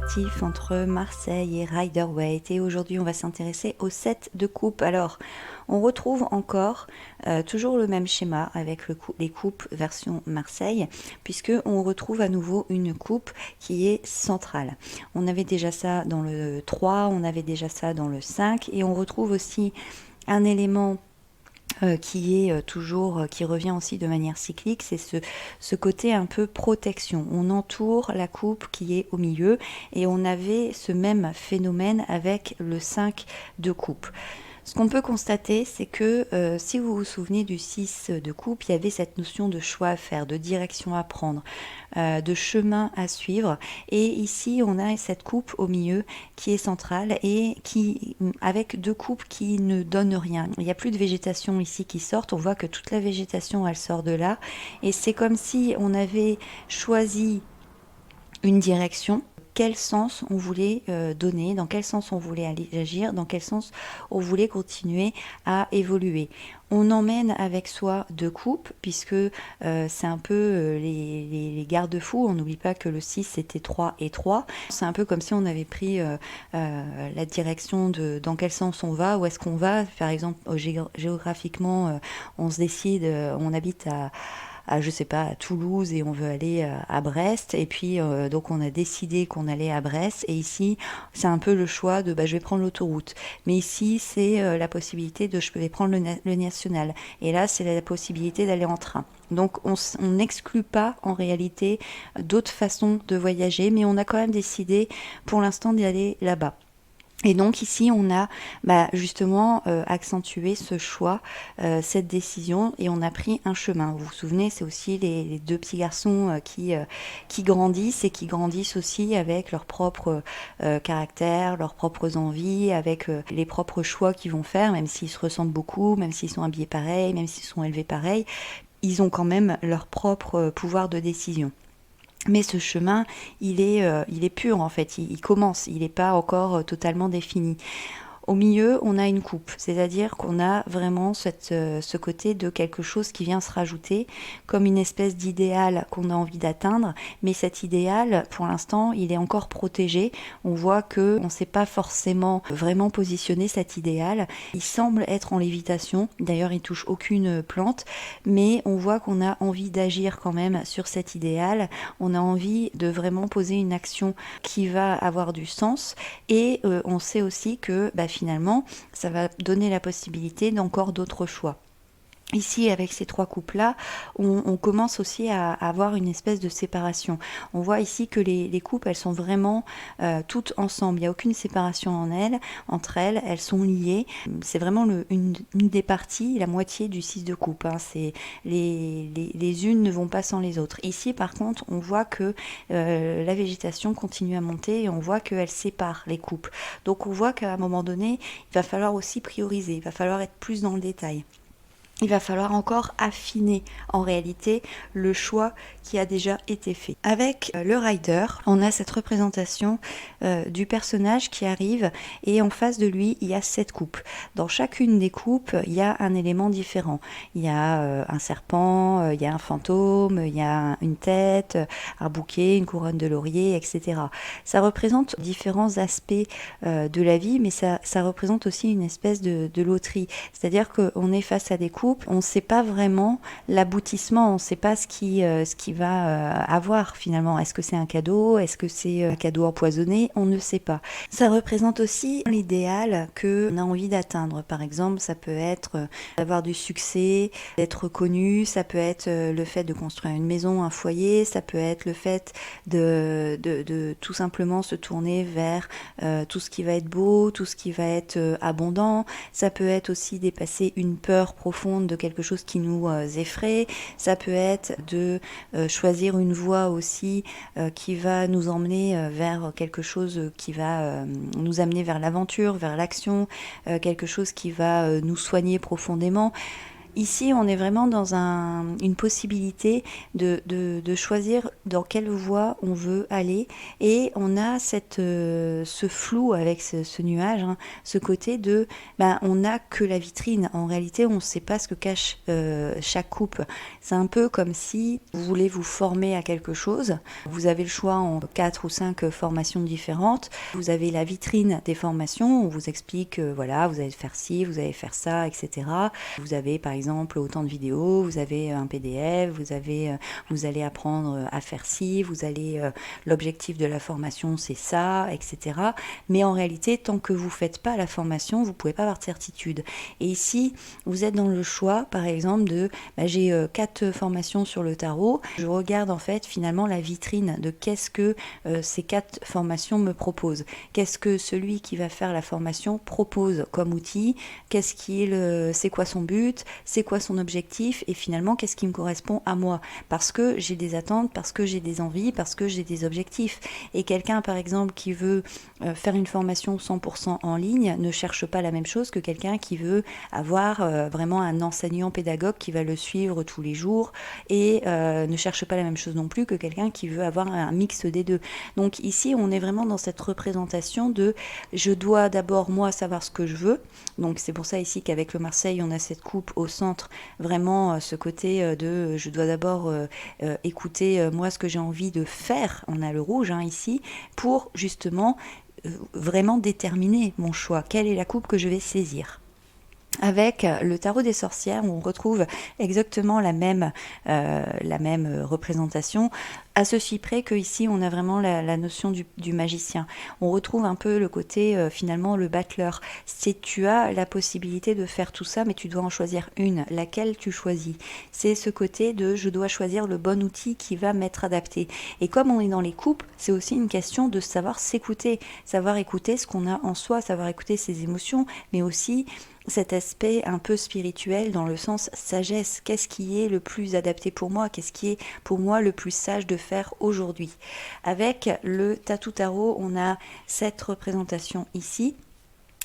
narratif entre Marseille et Rider-Waite et aujourd'hui on va s'intéresser au set de coupe. Alors on retrouve encore toujours le même schéma avec les coupes version Marseille, puisque on retrouve à nouveau une coupe qui est centrale. On avait déjà ça dans le 3, on avait déjà ça dans le 5 et on retrouve aussi un élément qui est toujours, qui revient aussi de manière cyclique, c'est ce côté un peu protection. On entoure la coupe qui est au milieu et on avait ce même phénomène avec le 5 de coupe. Ce qu'on peut constater, c'est que si vous vous souvenez du 6 de coupe, il y avait cette notion de choix à faire, de direction à prendre, de chemin à suivre. Et ici, on a cette coupe au milieu qui est centrale et qui, avec deux coupes qui ne donnent rien. Il n'y a plus de végétation ici qui sort. On voit que toute la végétation, elle sort de là. Et c'est comme si on avait choisi une direction, quel sens on voulait donner, dans quel sens on voulait agir, dans quel sens on voulait continuer à évoluer. On emmène avec soi deux coupes, puisque c'est un peu les garde-fous. On n'oublie pas que le 6 c'était 3 et 3. C'est un peu comme si on avait pris la direction de dans quel sens on va, où est-ce qu'on va. Par exemple, géographiquement, on se décide, on habite je sais pas, à Toulouse et on veut aller à Brest. Et puis, donc, on a décidé qu'on allait à Brest. Et ici, c'est un peu le choix de, je vais prendre l'autoroute. Mais ici, c'est la possibilité de, je vais prendre le national. Et là, c'est la possibilité d'aller en train. Donc, on n'exclut pas, en réalité, d'autres façons de voyager. Mais on a quand même décidé, pour l'instant, d'y aller là-bas. Et donc ici, on a justement accentué ce choix, cette décision, et on a pris un chemin. Vous vous souvenez, c'est aussi les deux petits garçons qui grandissent et qui grandissent aussi avec leur propre caractère, leurs propres envies, avec les propres choix qu'ils vont faire, même s'ils se ressemblent beaucoup, même s'ils sont habillés pareil, même s'ils sont élevés pareil, ils ont quand même leur propre pouvoir de décision. Mais ce chemin, il est pur en fait, il commence, il n'est pas encore totalement défini. Au milieu, on a une coupe, c'est-à-dire qu'on a vraiment ce côté de quelque chose qui vient se rajouter, comme une espèce d'idéal qu'on a envie d'atteindre, mais cet idéal, pour l'instant, il est encore protégé. On voit que on ne sait pas forcément vraiment positionner cet idéal. Il semble être en lévitation, d'ailleurs il touche aucune plante, mais on voit qu'on a envie d'agir quand même sur cet idéal. On a envie de vraiment poser une action qui va avoir du sens, et on sait aussi que finalement, ça va donner la possibilité d'encore d'autres choix. Ici, avec ces trois coupes-là, on commence aussi à avoir une espèce de séparation. On voit ici que les coupes, elles sont vraiment toutes ensemble. Il n'y a aucune séparation entre elles. Elles sont liées. C'est vraiment une des parties, la moitié du 6 de coupe. C'est les unes ne vont pas sans les autres. Ici, par contre, on voit que la végétation continue à monter et on voit qu'elle sépare les coupes. Donc, on voit qu'à un moment donné, il va falloir aussi prioriser. Il va falloir être plus dans le détail. Il va falloir encore affiner en réalité le choix qui a déjà été fait. Avec le rider, on a cette représentation du personnage qui arrive et en face de lui, il y a 7 coupes. Dans chacune des coupes, il y a un élément différent. Il y a un serpent, il y a un fantôme, il y a une tête, un bouquet, une couronne de laurier, etc. Ça représente différents aspects de la vie, mais ça représente aussi une espèce de loterie. C'est-à-dire qu'on est face à des coupes, on ne sait pas vraiment l'aboutissement, on ne sait pas ce qui va avoir finalement. Est-ce que c'est un cadeau? Est-ce que c'est un cadeau empoisonné? On ne sait pas. Ça représente aussi l'idéal qu'on a envie d'atteindre. Par exemple, ça peut être d'avoir du succès, d'être connu, ça peut être le fait de construire une maison, un foyer, ça peut être le fait de tout simplement se tourner vers tout ce qui va être beau, tout ce qui va être abondant. Ça peut être aussi dépasser une peur profonde de quelque chose qui nous effraie. Ça peut être de choisir une voie aussi qui va nous emmener vers quelque chose qui va nous amener vers l'aventure, vers l'action, quelque chose qui va nous soigner profondément. Ici, on est vraiment dans une possibilité de choisir dans quelle voie on veut aller et on a ce flou avec ce nuage, hein, ce côté de on n'a que la vitrine. En réalité, on ne sait pas ce que cache chaque coupe. C'est un peu comme si vous voulez vous former à quelque chose. Vous avez le choix en 4 ou 5 formations différentes. Vous avez la vitrine des formations. On vous explique, voilà, vous allez faire ci, vous allez faire ça, etc. Vous avez par exemple autant de vidéos, vous avez un PDF, vous allez apprendre à faire ci, l'objectif de la formation c'est ça, etc. Mais en réalité, tant que vous ne faites pas la formation, vous ne pouvez pas avoir de certitude. Et ici, vous êtes dans le choix, par exemple, j'ai 4 formations sur le tarot. Je regarde en fait finalement la vitrine de qu'est-ce que ces 4 formations me proposent. Qu'est-ce que celui qui va faire la formation propose comme outil, c'est quoi son but, c'est quoi son objectif et finalement qu'est-ce qui me correspond à moi. Parce que j'ai des attentes, parce que j'ai des envies, parce que j'ai des objectifs. Et quelqu'un par exemple qui veut faire une formation 100% en ligne ne cherche pas la même chose que quelqu'un qui veut avoir vraiment un enseignant pédagogue qui va le suivre tous les jours et ne cherche pas la même chose non plus que quelqu'un qui veut avoir un mix des deux. Donc ici on est vraiment dans cette représentation de je dois d'abord moi savoir ce que je veux. Donc c'est pour ça ici qu'avec le Marseille on a cette coupe au centre, vraiment ce côté de je dois d'abord écouter moi ce que j'ai envie de faire. On a le rouge ici pour justement vraiment déterminer mon choix. Quelle est la coupe que je vais saisir? Avec le tarot des sorcières, on retrouve exactement la même représentation, à ceci près que ici on a vraiment la notion du magicien. On retrouve un peu le côté finalement le battleur. C'est tu as la possibilité de faire tout ça, mais tu dois en choisir une. Laquelle tu choisis? C'est ce côté de je dois choisir le bon outil qui va m'être adapté. Et comme on est dans les coupes, c'est aussi une question de savoir s'écouter, savoir écouter ce qu'on a en soi, savoir écouter ses émotions, mais aussi cet aspect un peu spirituel dans le sens sagesse. Qu'est-ce qui est le plus adapté pour moi? Qu'est-ce qui est pour moi le plus sage de faire aujourd'hui? Avec le Tatou Tarot, on a cette représentation ici.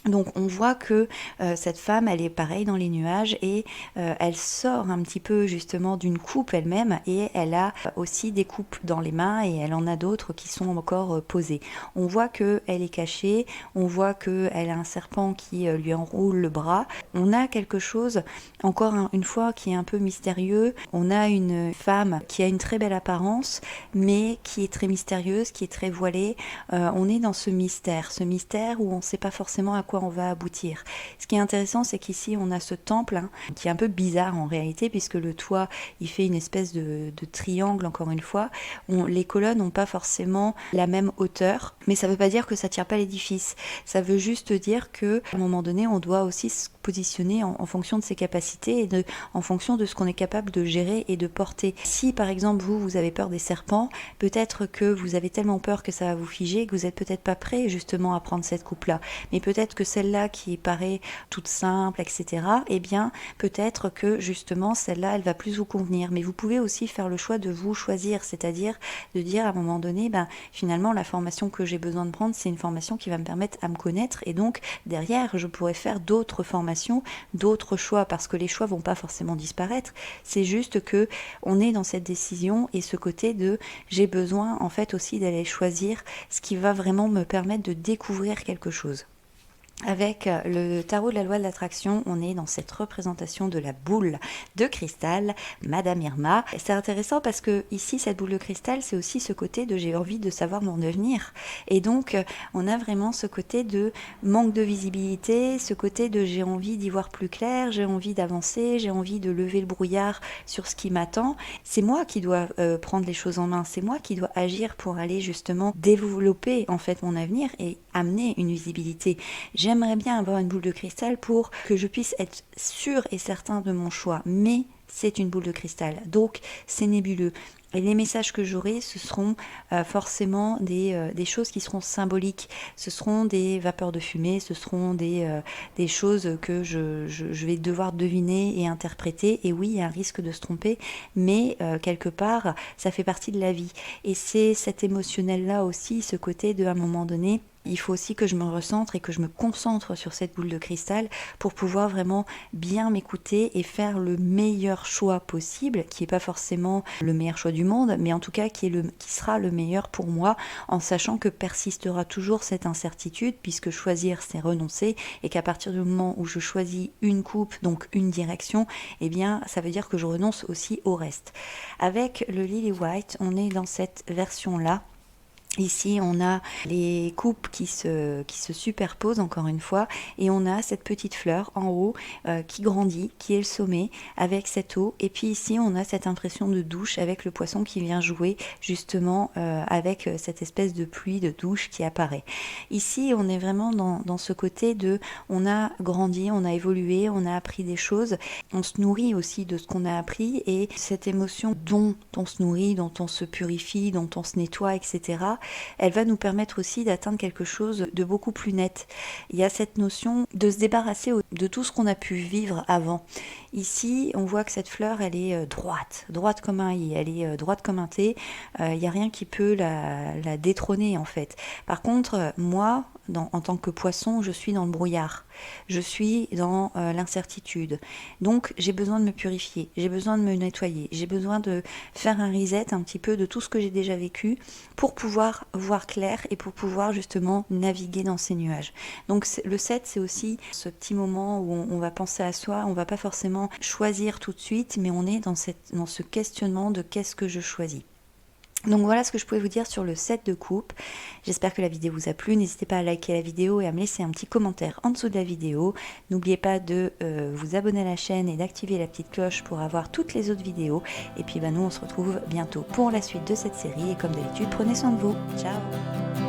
Donc on voit que cette femme, elle est pareille dans les nuages et elle sort un petit peu justement d'une coupe elle-même et elle a aussi des coupes dans les mains et elle en a d'autres qui sont encore posées. On voit qu'elle est cachée, on voit qu'elle a un serpent qui lui enroule le bras. On a quelque chose, encore une fois, qui est un peu mystérieux. On a une femme qui a une très belle apparence mais qui est très mystérieuse, qui est très voilée. On est dans ce mystère où on ne sait pas forcément à quoi on va aboutir. Ce qui est intéressant, c'est qu'ici on a ce temple qui est un peu bizarre en réalité, puisque le toit il fait une espèce de triangle, encore une fois. Les colonnes n'ont pas forcément la même hauteur, mais ça ne veut pas dire que ça ne tire pas l'édifice. Ça veut juste dire qu'à un moment donné, on doit aussi se positionner en fonction de ses capacités et en fonction de ce qu'on est capable de gérer et de porter. Si par exemple vous avez peur des serpents, peut-être que vous avez tellement peur que ça va vous figer que vous n'êtes peut-être pas prêt justement à prendre cette coupe-là. Mais peut-être que celle-là qui paraît toute simple, etc., eh bien peut-être que justement celle-là, elle va plus vous convenir. Mais vous pouvez aussi faire le choix de vous choisir, c'est-à-dire de dire à un moment donné, finalement la formation que j'ai besoin de prendre, c'est une formation qui va me permettre à me connaître et donc derrière je pourrais faire d'autres formations, d'autres choix, parce que les choix vont pas forcément disparaître. C'est juste que on est dans cette décision et ce côté de j'ai besoin en fait aussi d'aller choisir ce qui va vraiment me permettre de découvrir quelque chose. Avec le tarot de la loi de l'attraction, on est dans cette représentation de la boule de cristal, Madame Irma. C'est intéressant parce que ici, cette boule de cristal, c'est aussi ce côté de j'ai envie de savoir mon devenir. Et donc, on a vraiment ce côté de manque de visibilité, ce côté de j'ai envie d'y voir plus clair, j'ai envie d'avancer, j'ai envie de lever le brouillard sur ce qui m'attend. C'est moi qui dois prendre les choses en main, c'est moi qui dois agir pour aller justement développer en fait mon avenir et amener une visibilité. J'aimerais bien avoir une boule de cristal pour que je puisse être sûr et certain de mon choix, mais c'est une boule de cristal, donc c'est nébuleux. Et les messages que j'aurai, ce seront forcément des choses qui seront symboliques. Ce seront des vapeurs de fumée, ce seront des choses que je vais devoir deviner et interpréter. Et oui, il y a un risque de se tromper, mais quelque part, ça fait partie de la vie. Et c'est cet émotionnel-là aussi, ce côté de, à un moment donné, Il faut aussi que je me recentre et que je me concentre sur cette boule de cristal pour pouvoir vraiment bien m'écouter et faire le meilleur choix possible, qui n'est pas forcément le meilleur choix du monde, mais en tout cas qui sera le meilleur pour moi, en sachant que persistera toujours cette incertitude, puisque choisir c'est renoncer, et qu'à partir du moment où je choisis une coupe, donc une direction, eh bien ça veut dire que je renonce aussi au reste. Avec le Lily White, on est dans cette version-là. Ici, on a les coupes qui se superposent encore une fois, et on a cette petite fleur en haut qui grandit, qui est le sommet avec cette eau. Et puis ici, on a cette impression de douche avec le poisson qui vient jouer justement avec cette espèce de pluie de douche qui apparaît. Ici, on est vraiment dans ce côté de on a grandi, on a évolué, on a appris des choses, on se nourrit aussi de ce qu'on a appris, et cette émotion dont on se nourrit, dont on se purifie, dont on se nettoie, etc., elle va nous permettre aussi d'atteindre quelque chose de beaucoup plus net. Il y a cette notion de se débarrasser de tout ce qu'on a pu vivre avant. Ici, on voit que cette fleur, elle est droite comme un i, elle est droite comme un T. Il n'y a rien qui peut la détrôner en fait. Par contre, moi, en tant que poisson, je suis dans le brouillard. Je suis dans l'incertitude. Donc, j'ai besoin de me purifier, j'ai besoin de me nettoyer, j'ai besoin de faire un reset un petit peu de tout ce que j'ai déjà vécu pour pouvoir voir clair et pour pouvoir justement naviguer dans ces nuages. Donc, le 7, c'est aussi ce petit moment où on va penser à soi, on va pas forcément choisir tout de suite, mais on est dans ce questionnement de qu'est-ce que je choisis. Donc voilà ce que je pouvais vous dire sur le 7 de coupe. J'espère que la vidéo vous a plu. N'hésitez pas à liker la vidéo et à me laisser un petit commentaire en dessous de la vidéo. N'oubliez pas de vous abonner à la chaîne et d'activer la petite cloche pour avoir toutes les autres vidéos. Et puis nous on se retrouve bientôt pour la suite de cette série. Et comme d'habitude, prenez soin de vous. Ciao!